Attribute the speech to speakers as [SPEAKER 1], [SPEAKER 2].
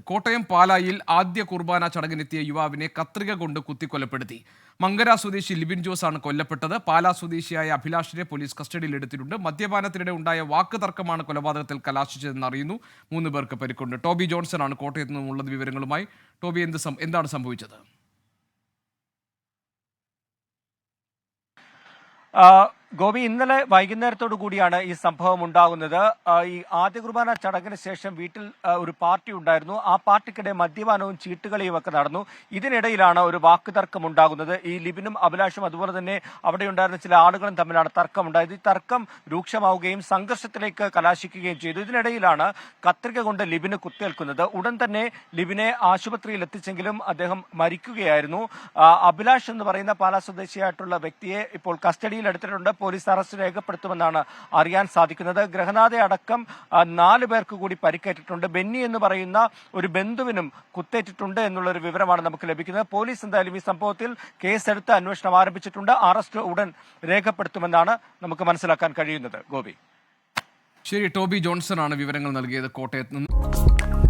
[SPEAKER 1] കോട്ടയം പാലായിൽ ആദ്യ കുർബാന ചടങ്ങിനെത്തിയ യുവാവിനെ കത്രിക കൊണ്ട് കുത്തിക്കൊലപ്പെടുത്തി. മങ്കര സ്വദേശി ലിബിൻ ജോസ് ആണ് കൊല്ലപ്പെട്ടത്. പാലാ സ്വദേശിയായ അഭിലാഷിനെ പോലീസ് കസ്റ്റഡിയിലെടുത്തിട്ടുണ്ട്. മദ്യപാനത്തിനിടെ ഉണ്ടായ വാക്ക് തർക്കമാണ് കൊലപാതകത്തിൽ കലാശിച്ചതെന്ന് അറിയുന്നു. 3 പേർക്ക് പരിക്കുണ്ട്. ടോബി ജോൺസൺ ആണ് കോട്ടയത്ത് നിന്നുള്ളത് വിവരങ്ങളുമായി. ടോബി, എന്താണ് സംഭവിച്ചത്?
[SPEAKER 2] ഗോപി, ഇന്നലെ വൈകുന്നേരത്തോടു കൂടിയാണ് ഈ സംഭവം ഉണ്ടാകുന്നത്. ഈ ആദ്യ കുർബാന ചടങ്ങിന് ശേഷം വീട്ടിൽ ഒരു പാർട്ടി ഉണ്ടായിരുന്നു. ആ പാർട്ടിക്കിടെ മദ്യപാനവും ചീട്ടുകളിയും ഒക്കെ നടന്നു. ഇതിനിടയിലാണ് ഒരു വാക്കുതർക്കം ഉണ്ടാകുന്നത്. ഈ ലിബിനും അഭിലാഷും അതുപോലെ തന്നെ അവിടെ ഉണ്ടായിരുന്ന ചില ആളുകളും തമ്മിലാണ് തർക്കമുണ്ടായത്. ഈ തർക്കം രൂക്ഷമാവുകയും സംഘർഷത്തിലേക്ക് കലാശിക്കുകയും ചെയ്തു. ഇതിനിടയിലാണ് കത്രിക കൊണ്ട് ലിബിന് കുത്തേൽക്കുന്നത്. ഉടൻ തന്നെ ലിബിനെ ആശുപത്രിയിൽ എത്തിച്ചെങ്കിലും അദ്ദേഹം മരിക്കുകയായിരുന്നു. അഭിലാഷ് എന്ന് പറയുന്ന പാലാ സ്വദേശിയായിട്ടുള്ള വ്യക്തിയെ ഇപ്പോൾ കസ്റ്റഡിയിൽ എടുത്തിട്ടുണ്ട്. പോലീസ് അറസ്റ്റ് രേഖപ്പെടുത്തുമെന്നാണ് അറിയാൻ സാധിക്കുന്നത്. ഗ്രഹനാഥ അടക്കം 4 പേർക്ക് കൂടി പരിക്കേറ്റിട്ടുണ്ട്. ബെന്നി എന്ന് പറയുന്ന ഒരു ബന്ധുവിനും കുത്തേറ്റിട്ടുണ്ട് എന്നുള്ളൊരു വിവരമാണ് നമുക്ക് ലഭിക്കുന്നത്. പോലീസ് എന്തായാലും ഈ സംഭവത്തിൽ കേസെടുത്ത് അന്വേഷണം ആരംഭിച്ചിട്ടുണ്ട്. അറസ്റ്റ് ഉടൻ രേഖപ്പെടുത്തുമെന്നാണ് നമുക്ക് മനസ്സിലാക്കാൻ കഴിയുന്നത്. ഗോപി,
[SPEAKER 1] ശരി. ടോബി ജോൺസൺ ആണ് വിവരങ്ങൾ നൽകിയത് കോട്ടയത്ത് നിന്ന്.